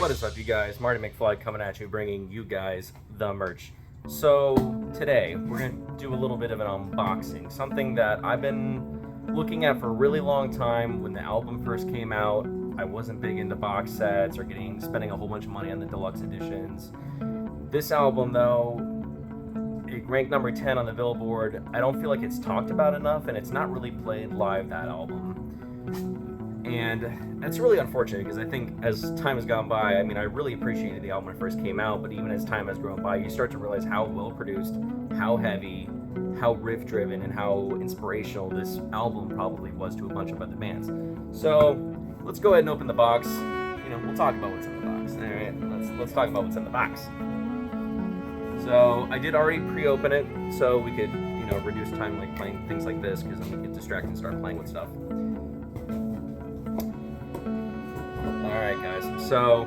What is up, you guys? Marty McFly coming at you, bringing you guys the merch. So today we're gonna do a little bit of an unboxing, something that I've been looking at for a really long time. When the album first came out, I wasn't big into box sets or spending a whole bunch of money on the deluxe editions. This album, though, it ranked number 10 on the Billboard. I don't feel like it's talked about enough, and it's not really played live, that album. And that's really unfortunate because I think as time has gone by, I mean, I really appreciated the album when it first came out, but even as time has grown by, you start to realize how well produced, how heavy, how riff driven, and how inspirational this album probably was to a bunch of other bands. So let's go ahead and open the box. We'll talk about what's in the box. All right, let's talk about what's in the box. So I did already pre-open it, so we could reduce time like playing things like this, because then we get distracted and start playing with stuff. Alright guys, so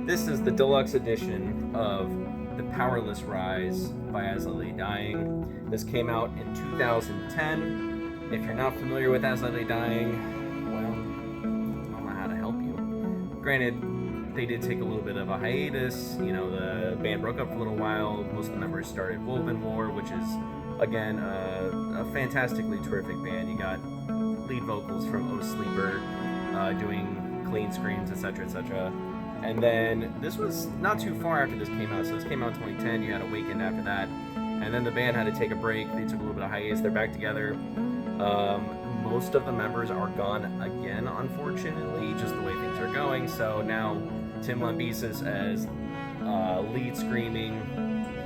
this is the deluxe edition of The Powerless Rise by As I Lay Dying. This came out in 2010. If you're not familiar with As I Lay Dying, well, I don't know how to help you. Granted, they did take a little bit of a hiatus. The band broke up for a little while. Most of the members started Woven War, which is, again, a fantastically terrific band. You got lead vocals from O Sleeper doing clean screams, etc., etc. And then this was not too far after this came out. So this came out in 2010. You had Awakened after that, and then the band had to take a break. They took a little bit of hiatus. They're back together. Most of the members are gone again, unfortunately, just the way things are going. So now Tim Lambesis as lead screaming.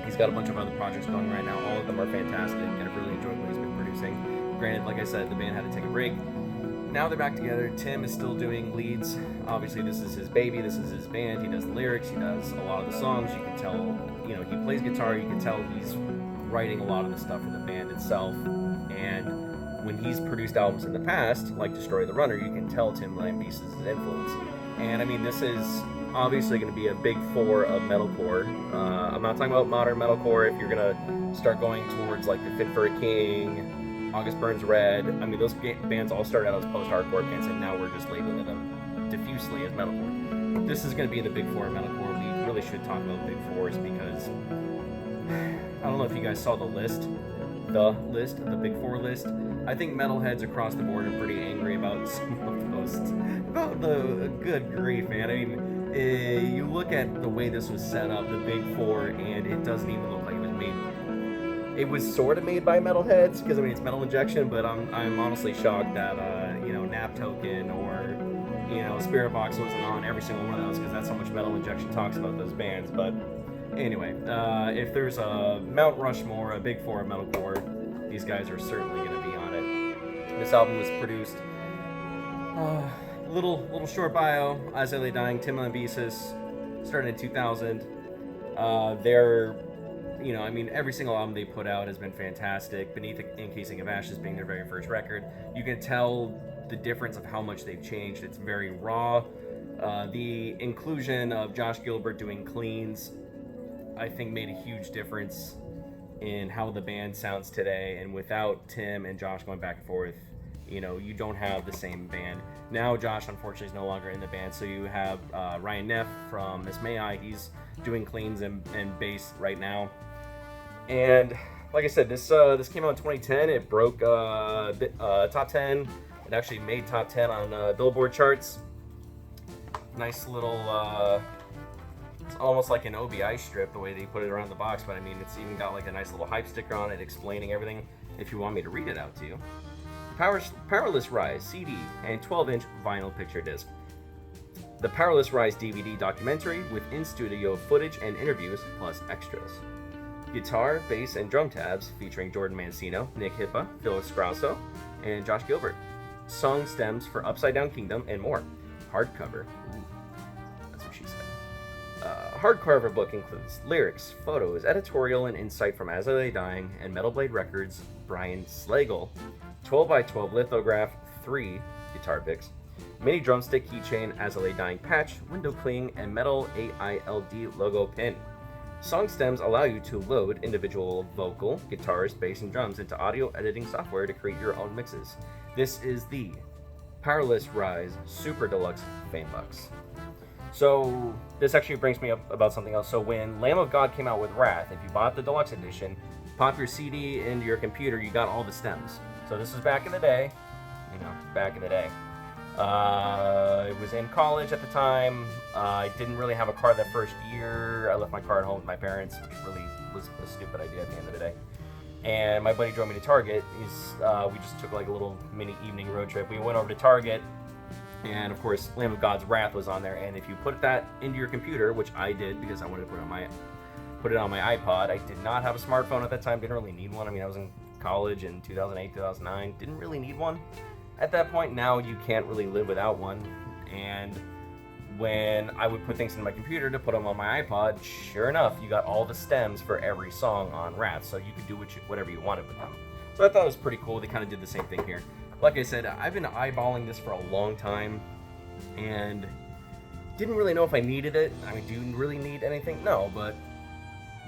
He's got a bunch of other projects going right now. All of them are fantastic, and I've really enjoyed what he's been producing. Granted, like I said, the band had to take a break. Now they're back together. Tim is still doing leads. Obviously, this is his baby. This is his band. He does the lyrics. He does a lot of the songs. You can tell, he plays guitar. You can tell he's writing a lot of the stuff for the band itself. And when he's produced albums in the past, like Destroy the Runner, you can tell Tim Lambesis' influence. And I mean, this is obviously going to be a big four of metalcore. I'm not talking about modern metalcore. If you're going to start going towards like the Fit for a King, August Burns Red, I mean, those bands all started out as post-hardcore bands, and now we're just labeling them diffusely as metalcore. This is going to be in the big four of metalcore. We really should talk about big fours because I don't know if you guys saw the big four list. I think metalheads across the board are pretty angry about some of those. About the good grief, man. I mean, you look at the way this was set up, the big four, and it doesn't even look like it was made. It was sort of made by metalheads because it's Metal Injection, but I'm honestly shocked that Nap Token or Spirit Box wasn't on every single one of those, because that's how much Metal Injection talks about those bands. But anyway, if there's a Mount Rushmore, a big four of metalcore, these guys are certainly going to be on it. This album was produced. Little short bio. As I Lay Dying, Tim Lambesis, started in 2000. They're every single album they put out has been fantastic. Beneath the Encasing of Ashes being their very first record, you can tell the difference of how much they've changed. It's very raw. The inclusion of Josh Gilbert doing cleans, I think, made a huge difference in how the band sounds today. And without Tim and Josh going back and forth, you don't have the same band. Now Josh, unfortunately, is no longer in the band, so you have Ryan Neff from Miss May I. He's doing cleans and bass right now. And like I said, this came out in 2010. It broke top 10. It actually made top 10 on Billboard charts. Nice little, it's almost like an OBI strip the way they put it around the box, but I mean, it's even got like a nice little hype sticker on it explaining everything, if you want me to read it out to you. Powerless Rise CD and 12-inch vinyl picture disc. The Powerless Rise DVD documentary with in-studio footage and interviews, plus extras. Guitar, bass, and drum tabs featuring Jordan Mancino, Nick Hippa, Phil Scrasso, and Josh Gilbert. Song stems for Upside Down Kingdom and more. Hardcover. Ooh, that's what she said. Hardcover book includes lyrics, photos, editorial, and insight from As I Lay Dying and Metal Blade Records' Brian Slagle. 12x12 lithograph, 3 guitar picks, mini drumstick keychain, As I Lay Dying patch, window cling, and metal AILD logo pin. Song stems allow you to load individual vocal, guitars, bass, and drums into audio editing software to create your own mixes. This is the Powerless Rise Super Deluxe Fan Box. So this actually brings me up about something else. So when Lamb of God came out with Wrath, if you bought the deluxe edition, pop your CD into your computer, you got all the stems. So this was back in the day, back in the day. I was in college at the time. I didn't really have a car that first year. I left my car at home with my parents, which really was a stupid idea at the end of the day. And my buddy drove me to Target. We just took like a little mini evening road trip. We went over to Target, and of course, Lamb of God's Wrath was on there. And if you put that into your computer, which I did because I wanted to put it on my iPod. I did not have a smartphone at that time. Didn't really need one. I mean, I was in college in 2008, 2009. Didn't really need one at that point. Now you can't really live without one. And when I would put things in my computer to put them on my iPod, sure enough, you got all the stems for every song on Wrath, so you could do whatever you wanted with them. So I thought it was pretty cool. They kind of did the same thing here. Like I said, I've been eyeballing this for a long time, and didn't really know if I needed it. I mean, do you really need anything? No, but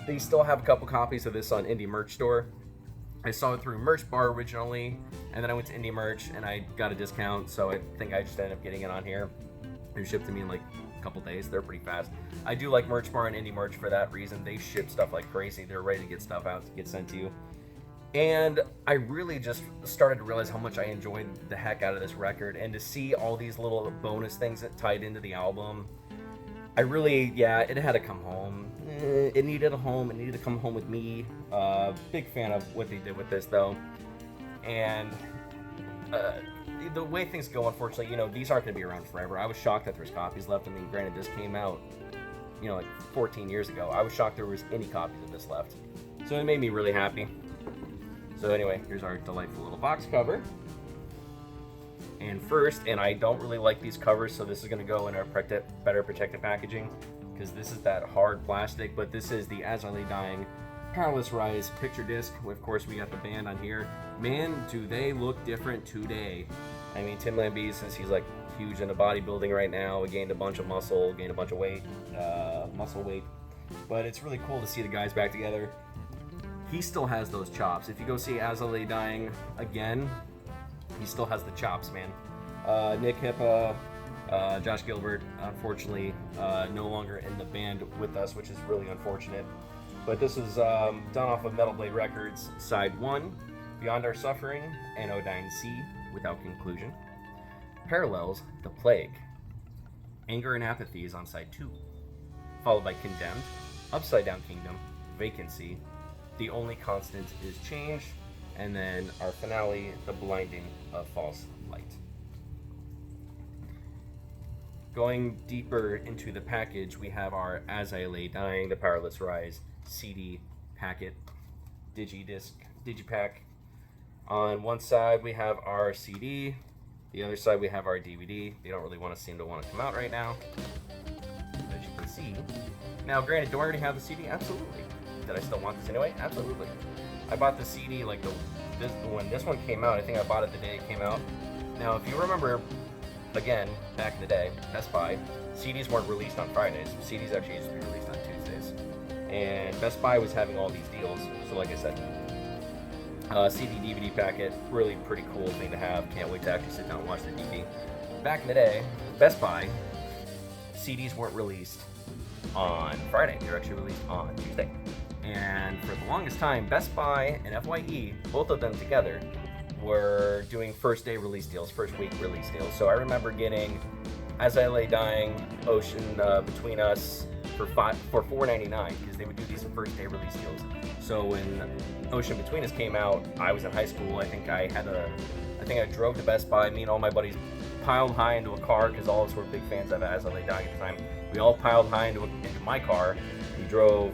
they still have a couple copies of this on Indie Merch Store. I saw it through Merch Bar originally, and then I went to Indie Merch, and I got a discount, so I think I just ended up getting it on here. It shipped to me in like a couple days. They're pretty fast. I do like Merch Bar and Indie Merch for that reason. They ship stuff like crazy. They're ready to get stuff out to get sent to you. And I really just started to realize how much I enjoyed the heck out of this record, and to see all these little bonus things that tied into the album. I really, it had to come home. It needed a home. It needed to come home with me. Big fan of what they did with this, though. And the way things go, unfortunately, these aren't going to be around forever. I was shocked that there's copies left. I mean, granted, this came out, like 14 years ago. I was shocked there was any copies of this left. So it made me really happy. So anyway, here's our delightful little box cover. And first, and I don't really like these covers, so this is going to go in our better protected packaging, because this is that hard plastic, but this is the As I Lay Dying Powerless Rise picture disc. Of course, we got the band on here. Man, do they look different today. I mean, Tim Lambesis, since he's like huge into bodybuilding right now, he gained a bunch of muscle, gained a bunch of weight, muscle weight. But it's really cool to see the guys back together. He still has those chops. If you go see As I Lay Dying again, he still has the chops, man. Nick Hippa, Josh Gilbert, unfortunately, no longer in the band with us, which is really unfortunate. But this is done off of Metal Blade Records, Side 1, Beyond Our Suffering, Anodyne C, Without Conclusion. Parallels, The Plague. Anger and Apathy is on Side 2. Followed by Condemned, Upside Down Kingdom, Vacancy, The Only Constant is Change, and then our finale, The Blinding of False Light. Going deeper into the package, we have our As I Lay Dying, The Powerless Rise CD packet, digipack. On one side, we have our CD. The other side, we have our DVD. They don't really seem to want to come out right now, as you can see. Now, granted, do I already have the CD? Absolutely. Did I still want this anyway? Absolutely. I bought the CD when this one came out. I think I bought it the day it came out. Now, if you remember, again, back in the day, Best Buy, CDs weren't released on Fridays. CDs actually used to be released on Tuesdays. And Best Buy was having all these deals. So like I said, CD DVD packet, really pretty cool thing to have. Can't wait to actually sit down and watch the DVD. Back in the day, Best Buy, CDs weren't released on Friday. They were actually released on Tuesday. And for the longest time, Best Buy and FYE, both of them together, were doing first day release deals, first week release deals. So I remember getting As I Lay Dying, Ocean Between Us for $4.99, because they would do these first day release deals. So when Ocean Between Us came out, I was in high school. I think I drove to Best Buy. Me and all my buddies piled high into a car, because all of us were big fans of As I Lay Dying at the time. We all piled high into my car. We drove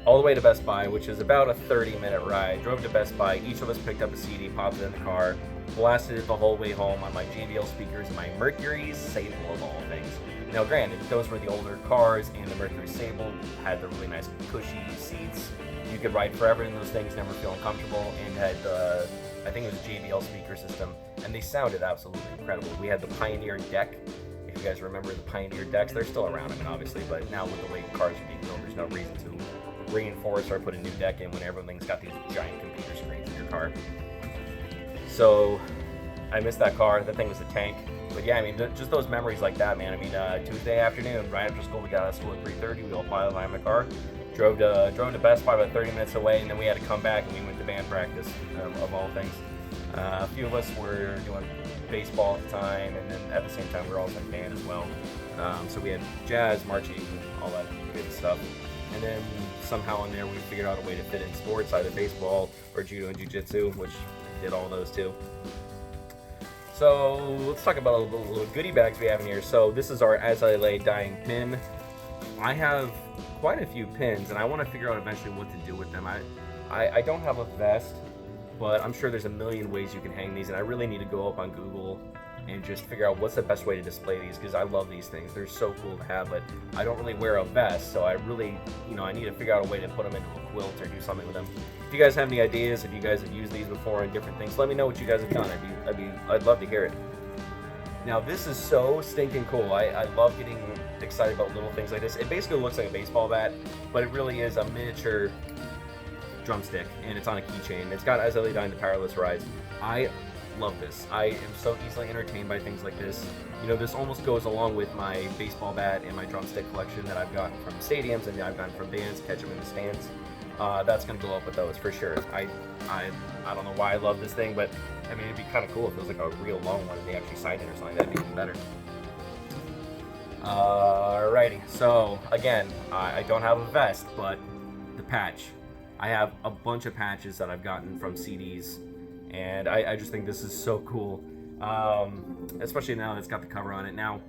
all the way to Best Buy, which is about a 30-minute ride. Drove to Best Buy. Each of us picked up a CD, popped it in the car, blasted it the whole way home on my JBL speakers and my Mercury Sable of all things. Now, granted, those were the older cars, and the Mercury Sable had the really nice cushy seats. You could ride forever in those things, never feel uncomfortable, and had I think it was a JBL speaker system, and they sounded absolutely incredible. We had the Pioneer deck. If you guys remember the Pioneer decks, they're still around, I mean, obviously, but now with the way cars are being built, there's no reason to reinforce or put a new deck in when everything's got these giant computer screens in your car. So I missed that car. That thing was a tank. But yeah, I mean, just those memories like that, man. I mean, Tuesday afternoon, right after school, we got out of school at 3:30. We all piled behind my car, drove to Best Buy about 30 minutes away, and then we had to come back and we went to band practice, of all things. A few of us were doing baseball at the time, and then at the same time we were also in band as well. So we had jazz, marching, all that good stuff. And then somehow in there we figured out a way to fit in sports, either baseball or judo and jiu-jitsu, which did all those too. So let's talk about a little goodie bags we have in here. So this is our As I Lay Dying pin. I have quite a few pins, and I want to figure out eventually what to do with them. I don't have a vest, but I'm sure there's a million ways you can hang these, and I really need to go up on Google and just figure out what's the best way to display these, because I love these things. They're so cool to have, but I don't really wear a vest, so I really, I need to figure out a way to put them into a quilt or do something with them. If you guys have any ideas, if you guys have used these before in different things, let me know what you guys have done. I'd love to hear it. Now this is so stinking cool. I love getting excited about little things like this. It basically looks like a baseball bat, but it really is a miniature drumstick, and it's on a keychain. It's got As I Lay Dying, the Powerless Rise. I love this. I am so easily entertained by things like this. This almost goes along with my baseball bat and my drumstick collection that I've gotten from stadiums and I've gotten from bands, catch them in the stands. That's gonna go up with those for sure. I don't know why I love this thing, but I mean, it'd be kind of cool if it was like a real long one and they actually signed it or something. That'd be even better. Alrighty, so again, I don't have a vest, but the patch. I have a bunch of patches that I've gotten from CDs, and I just think this is so cool, especially now that it's got the cover on it. Now,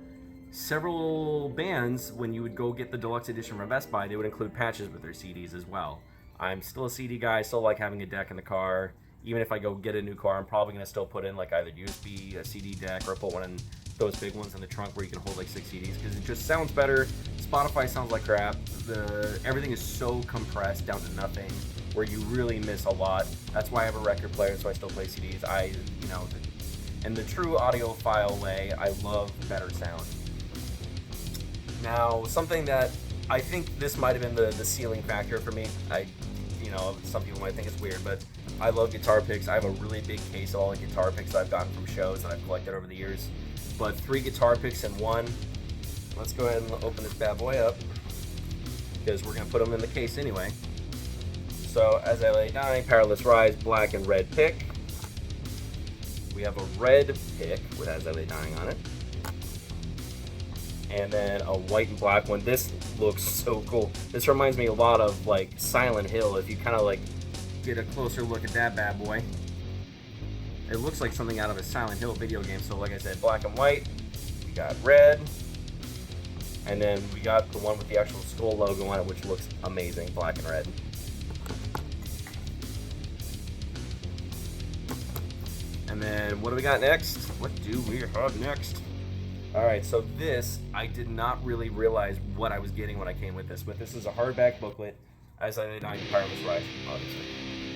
several bands, when you would go get the deluxe edition from Best Buy, they would include patches with their CDs as well. I'm still a CD guy, I still like having a deck in the car. Even if I go get a new car, I'm probably going to still put in like either USB, a CD deck, or put one in those big ones in the trunk where you can hold like 6 CDs, because it just sounds better. Spotify sounds like crap. Everything is so compressed down to nothing, where you really miss a lot. That's why I have a record player, so I still play CDs. In the true audiophile way, I love better sound. Now, something that I think this might have been the ceiling factor for me. Some people might think it's weird, but I love guitar picks. I have a really big case of all the guitar picks I've gotten from shows that I've collected over the years. But 3 guitar picks in one. Let's go ahead and open this bad boy up, because we're going to put them in the case anyway. So, As I Lay Dying, Powerless Rise, black and red pick. We have a red pick with As I Lay Dying on it. And then a white and black one. This looks so cool. This reminds me a lot of like Silent Hill. If you kind of like get a closer look at that bad boy, it looks like something out of a Silent Hill video game. So like I said, black and white. We got red. And then we got the one with the actual skull logo on it, which looks amazing, black and red. And then what do we got next? What do we have next? Alright, so this, I did not really realize what I was getting when I came with this. But this is a hardback booklet, As I Lay Dying, Powerless Rise, obviously.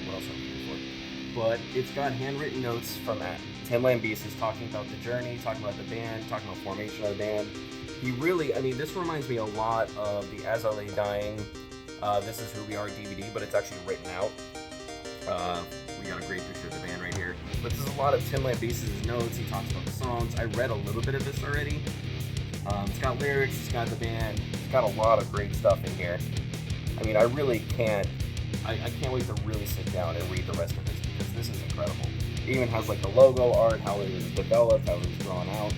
What else am I looking for? But it's got handwritten notes from Tim Lambesis talking about the journey, talking about the band, talking about formation of the band. This reminds me a lot of the As I Lay Dying, This Is Who We Are DVD, but it's actually written out. We got a great picture of the band right here. But this is a lot of Tim Lambesis' notes. He talks about the songs. I read a little bit of this already. It's got lyrics, it's got the band, it's got a lot of great stuff in here. I mean, I really can't, I can't wait to really sit down and read the rest of this, because this is incredible. It even has like the logo art, how it was developed, how it was drawn out.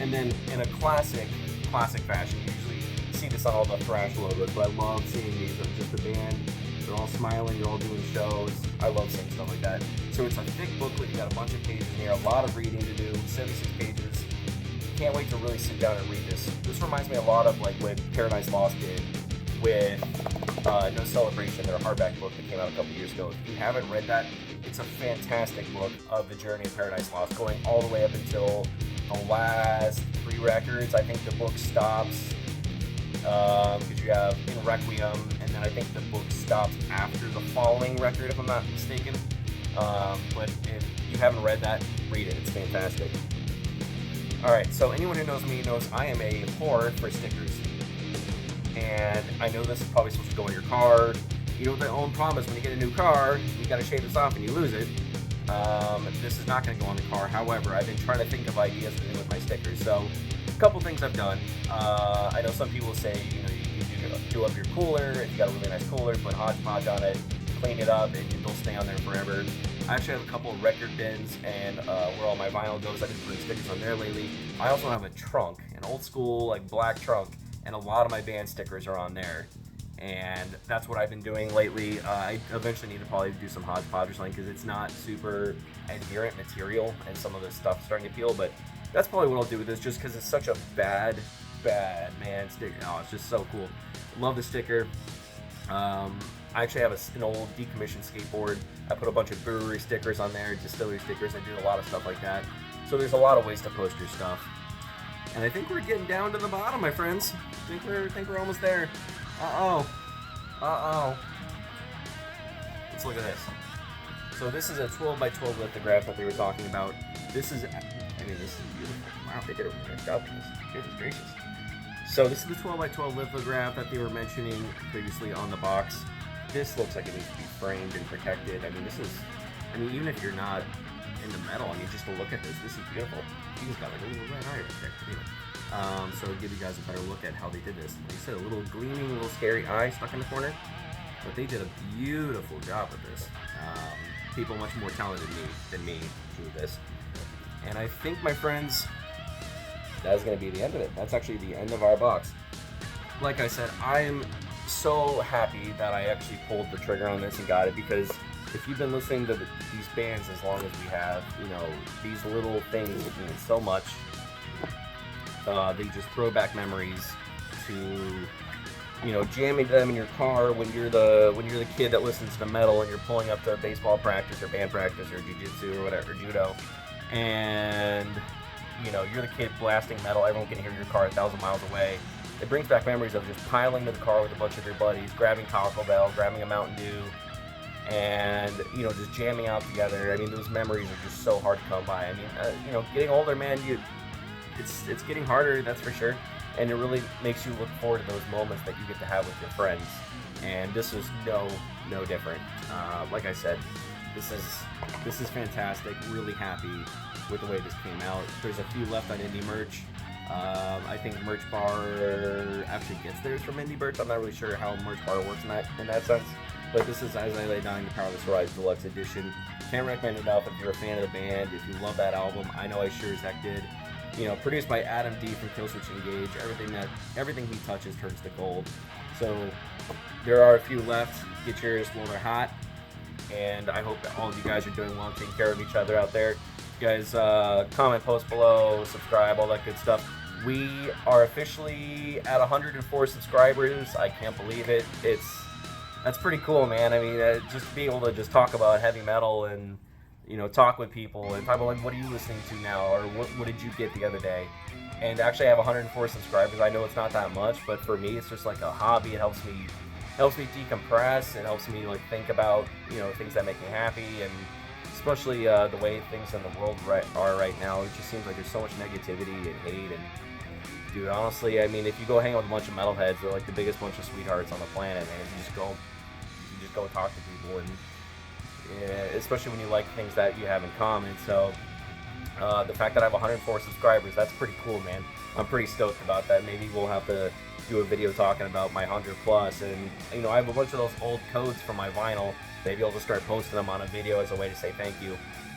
And then in a classic fashion, you usually see this on all the thrash logos, but I love seeing these of just the band. They're all smiling, they're all doing shows. I love seeing stuff like that. So it's a thick booklet, you got a bunch of pages in here, a lot of reading to do, 76 pages. Can't wait to really sit down and read this. This reminds me a lot of like what Paradise Lost did with No Celebration, their hardback book that came out a couple years ago. If you haven't read that, it's a fantastic book of the journey of Paradise Lost, going all the way up until the last 3 records. I think the book stops because you have In Requiem, and then I think the book stops after the following record, if I'm not mistaken. But if you haven't read that, read it. It's fantastic. Alright, so anyone who knows me knows I am a whore for stickers. And I know this is probably supposed to go in your car. You know what the own problem is when you get a new car, you gotta shave this off and you lose it. This is not going to go on the car. However, I've been trying to think of ideas to do with my stickers. So, a couple things I've done. I know some people say, you know, you do up your cooler. If you got a really nice cooler, put hodgepodge on it, clean it up, and they'll stay on there forever. I actually have a couple of record bins, and where all my vinyl goes, I've been putting stickers on there lately. I also have a trunk, an old school like black trunk, and a lot of my band stickers are on there. And that's what I've been doing lately. I eventually need to probably do some hodgepodge or something because it's not super adherent material and some of the stuff's starting to peel, but that's probably what I'll do with this just because it's such a bad man sticker. Oh, it's just so cool. Love the sticker. I actually have an old decommissioned skateboard. I put a bunch of brewery stickers on there, distillery stickers. I do a lot of stuff like that. So there's a lot of ways to post your stuff. And I think we're getting down to the bottom, my friends. I think we're almost there. Uh-oh. Let's look at this. So this is a 12 by 12 lithograph that they were talking about. This is beautiful. Wow, they did a really nice job with this. Goodness gracious. So this is the 12 by 12 lithograph that they were mentioning previously on the box. This looks like it needs to be framed and protected. Even if you're not into metal, just to look at this is beautiful. You just got like a little red eye right there. Anyway. So give you guys a better look at how they did this. Like I said, a little gleaming, little scary eye stuck in the corner. But they did a beautiful job with this. People much more talented than me drew this. And I think, my friends, that's going to be the end of it. That's actually the end of our box. Like I said, I am so happy that I actually pulled the trigger on this and got it, because if you've been listening to these bands as long as we have, these little things mean so much. They just throw back memories to, jamming them in your car when you're the kid that listens to metal and you're pulling up to baseball practice or band practice or jiu-jitsu or whatever, or judo, and you're the kid blasting metal. Everyone can hear your car 1,000 miles away. It brings back memories of just piling to the car with a bunch of your buddies, grabbing Taco Bell, grabbing a Mountain Dew, and just jamming out together. Those memories are just so hard to come by. Getting older, man, it's getting harder, that's for sure. And it really makes you look forward to those moments that you get to have with your friends. And this is no different. Like I said, this is fantastic. Really happy with the way this came out. There's a few left on Indie Merch. I think Merch Bar actually gets theirs from Indie Merch. I'm not really sure how Merch Bar works in that sense. But this is As I Lay Dying, the Powerless Rise Deluxe Edition. Can't recommend it enough if you're a fan of the band, if you love that album. I know I sure as heck did. Produced by Adam D from Killswitch Engage. Everything he touches turns to gold. So there are a few left. Get yours while they're hot. And I hope that all of you guys are doing well, taking care of each other out there. You guys comment, post below, subscribe, all that good stuff. We are officially at 104 subscribers. I can't believe it. That's pretty cool, man. Just to be able to just talk about heavy metal and talk with people and talk about what are you listening to now, or what did you get the other day, and actually have 104 subscribers. I know it's not that much, but for me it's just like a hobby. It helps me decompress. It helps me think about things that make me happy, and especially the way things in the world are right now. It just seems like there's so much negativity and hate. And dude, honestly, if you go hang out with a bunch of metalheads, they're like the biggest bunch of sweethearts on the planet, man. You just go talk to people, and especially when you like things that you have in common. So the fact that I have 104 subscribers, that's pretty cool, man. I'm pretty stoked about that. Maybe we'll have to do a video talking about my 100 plus. And I have a bunch of those old codes from my vinyl. Maybe I'll just start posting them on a video as a way to say thank you.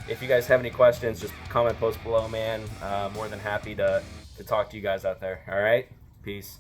If you guys have any questions, just comment, post below, man. More than happy to talk to you guys out there. All right, peace.